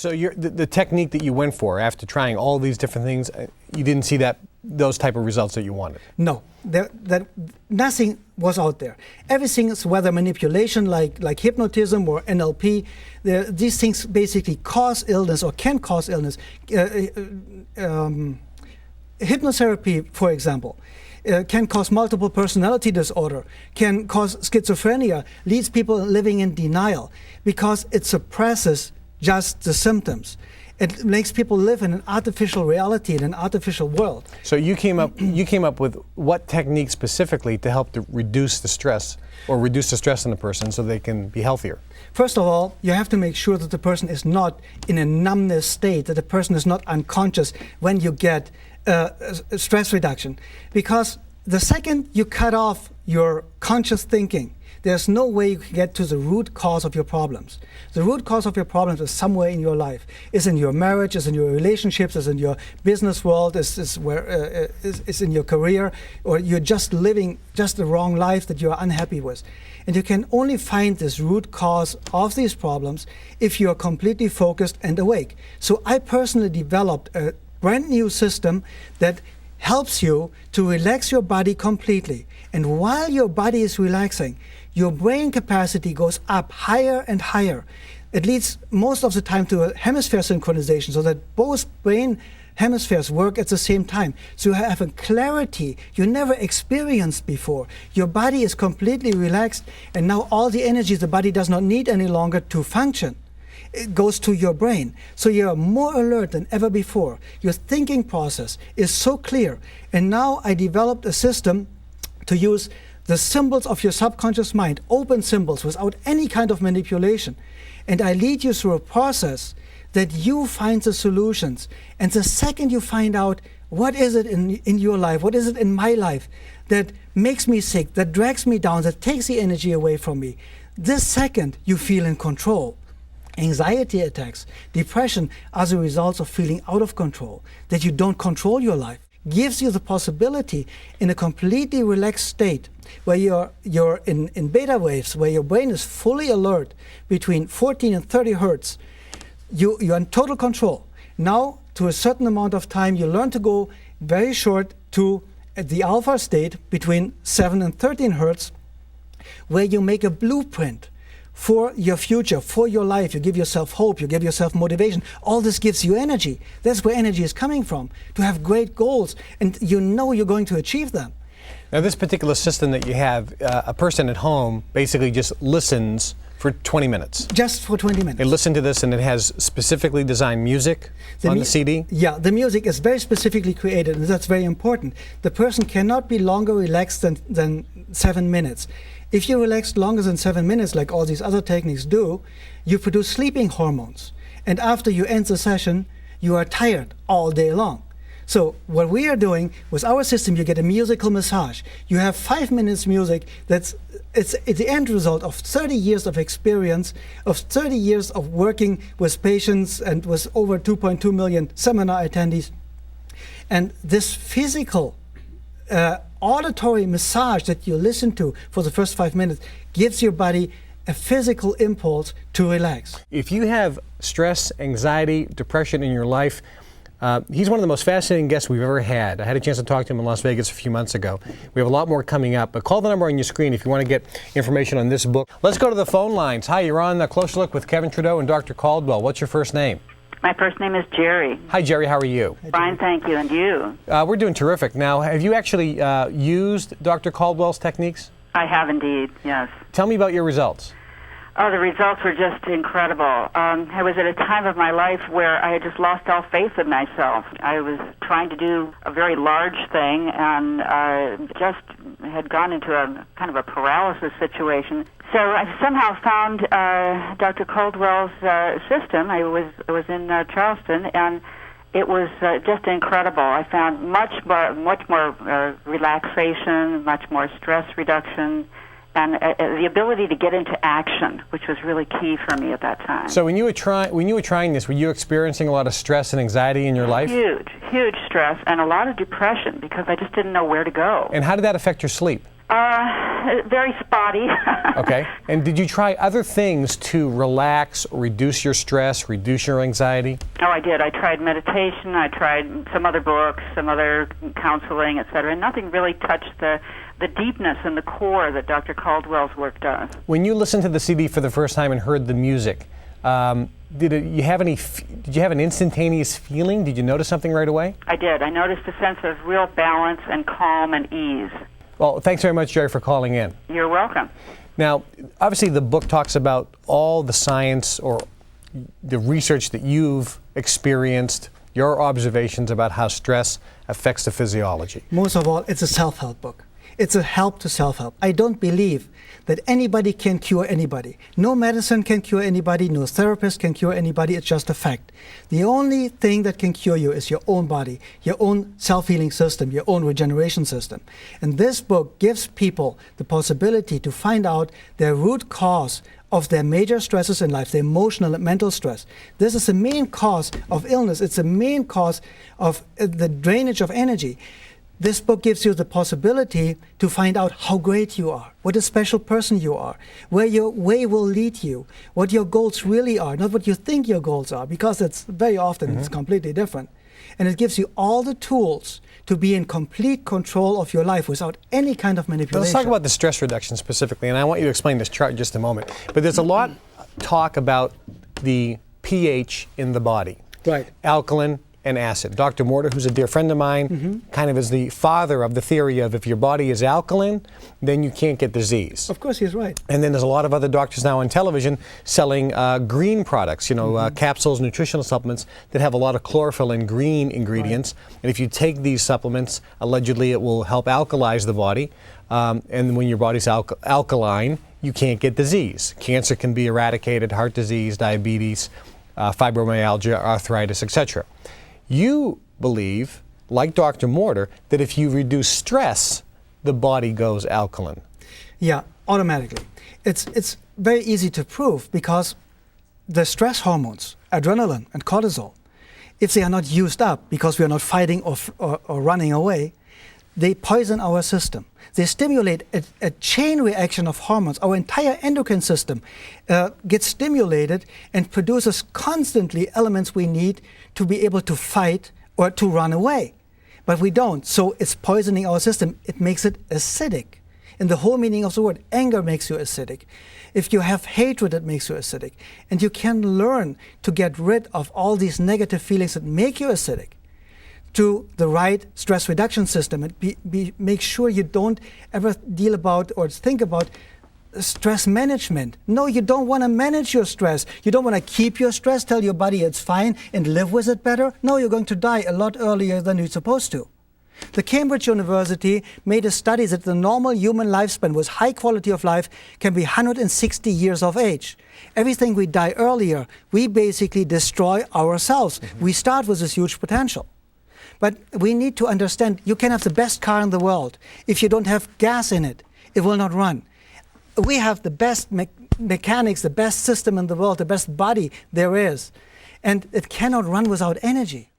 So the technique that you went for after trying all these different things, you didn't see those type of results that you wanted? No, nothing was out there. Everything is whether manipulation like hypnotism or NLP. These things basically cause illness or can cause illness. Hypnotherapy, for example, can cause multiple personality disorder, can cause schizophrenia, leads people living in denial because it suppresses just the symptoms. It makes people live in an artificial reality, in an artificial world. So you came up with what technique specifically to help to reduce the stress, or reduce the stress in a person so they can be healthier? First of all, you have to make sure that the person is not in a numbness state, that the person is not unconscious when you get stress reduction. Because the second you cut off your conscious thinking, there's no way you can get to the root cause of your problems. The root cause of your problems is somewhere in your life. Is in your marriage, is in your relationships, is in your business world, is in your career, or you're just living just the wrong life that you're unhappy with. And you can only find this root cause of these problems if you're completely focused and awake. So I personally developed a brand new system that helps you to relax your body completely. And while your body is relaxing, your brain capacity goes up higher and higher. It leads most of the time to a hemisphere synchronization so that both brain hemispheres work at the same time. So you have a clarity you never experienced before. Your body is completely relaxed, and now all the energy the body does not need any longer to function, it goes to your brain. So you're more alert than ever before. Your thinking process is so clear. And now I developed a system to use the symbols of your subconscious mind, open symbols without any kind of manipulation. And I lead you through a process that you find the solutions. And the second you find out what is it in your life, what is it in my life that makes me sick, that drags me down, that takes the energy away from me, this second you feel in control. Anxiety attacks, depression are the results of feeling out of control, that you don't control your life. Gives you the possibility in a completely relaxed state where you're in beta waves, where your brain is fully alert between 14 and 30 hertz. You're in total control. Now, to a certain amount of time, you learn to go very short to the alpha state between 7 and 13 hertz, where you make a blueprint for your future, for your life. You give yourself hope, you give yourself motivation. All this gives you energy. That's where energy is coming from, to have great goals, and you know you're going to achieve them. Now this particular system that you have, a person at home basically just listens for 20 minutes. Just for 20 minutes. They listen to this, and it has specifically designed music on the CD? Yeah, the music is very specifically created, and that's very important. The person cannot be longer relaxed than 7 minutes. If you relax longer than 7 minutes, like all these other techniques do, you produce sleeping hormones. And after you end the session, you are tired all day long. So what we are doing with our system, you get a musical massage. You have 5 minutes music it's the end result of 30 years of experience, of 30 years of working with patients and with over 2.2 million seminar attendees. And this physical auditory massage that you listen to for the first 5 minutes gives your body a physical impulse to relax. If you have stress, anxiety, depression in your life, he's one of the most fascinating guests we've ever had. I had a chance to talk to him in Las Vegas a few months ago. We have a lot more coming up, but call the number on your screen if you want to get information on this book. Let's go to the phone lines. Hi, you're on A Closer Look with Kevin Trudeau and Dr. Coldwell. What's your first name? My first name is Jerry. Hi, Jerry. How are you? Fine, thank you. And you? We're doing terrific. Now, have you actually used Dr. Coldwell's techniques? I have indeed, yes. Tell me about your results. Oh, the results were just incredible. I was at a time of my life where I had just lost all faith in myself. I was trying to do a very large thing and just had gone into a kind of a paralysis situation. So I somehow found Dr. Coldwell's system. I was in Charleston, and it was just incredible. I found much more relaxation, much more stress reduction, and the ability to get into action, which was really key for me at that time. So when you were trying this, were you experiencing a lot of stress and anxiety in your life? Huge stress and a lot of depression because I just didn't know where to go. And how did that affect your sleep? very spotty. Okay. And did you try other things to relax, reduce your stress, reduce your anxiety? Oh, I did. I tried meditation. I tried some other books, some other counseling, etc. And nothing really touched the deepness and the core that Dr. Caldwell's work does. When you listened to the CD for the first time and heard the music, did you have an instantaneous feeling? Did you notice something right away? I did. I noticed a sense of real balance and calm and ease. Well, thanks very much, Jerry, for calling in. You're welcome. Now, obviously the book talks about all the science or the research that you've experienced, your observations about how stress affects the physiology. Most of all, it's a self-help book. It's a help to self-help. I don't believe that anybody can cure anybody. No medicine can cure anybody, no therapist can cure anybody, it's just a fact. The only thing that can cure you is your own body, your own self-healing system, your own regeneration system. And this book gives people the possibility to find out their root cause of their major stresses in life, the emotional and mental stress. This is the main cause of illness. It's the main cause of the drainage of energy. This book gives you the possibility to find out how great you are, what a special person you are, where your way will lead you, what your goals really are, not what you think your goals are, because it's very often it's completely different. And it gives you all the tools to be in complete control of your life without any kind of manipulation. Let's talk about the stress reduction specifically, and I want you to explain this chart in just a moment. But there's a lot talk about the pH in the body. Right. Alkaline and acid. Dr. Morter, who's a dear friend of mine, kind of is the father of the theory of if your body is alkaline, then you can't get disease. Of course, he's right. And then there's a lot of other doctors now on television selling green products, capsules, nutritional supplements that have a lot of chlorophyll and green ingredients. Right. And if you take these supplements, allegedly it will help alkalize the body. And when your body's alkaline, you can't get disease. Cancer can be eradicated, heart disease, diabetes, fibromyalgia, arthritis, etc. You believe, like Dr. Morter, that if you reduce stress, the body goes alkaline. Yeah, automatically. It's very easy to prove because the stress hormones, adrenaline and cortisol, if they are not used up because we are not fighting or running away, they poison our system. They stimulate a chain reaction of hormones. Our entire endocrine system gets stimulated and produces constantly elements we need to be able to fight or to run away. But we don't, so it's poisoning our system. It makes it acidic. In the whole meaning of the word, anger makes you acidic. If you have hatred, it makes you acidic. And you can learn to get rid of all these negative feelings that make you acidic to the right stress reduction system and make sure you don't ever deal about or think about stress management. No, you don't want to manage your stress. You don't want to keep your stress, tell your body it's fine and live with it better. No, you're going to die a lot earlier than you're supposed to. The Cambridge University made a study that the normal human lifespan with high quality of life can be 160 years of age. Everything we die earlier, we basically destroy ourselves. We start with this huge potential. But we need to understand you can have the best car in the world. If you don't have gas in it, it will not run. We have the best mechanics, the best system in the world, the best body there is. And it cannot run without energy.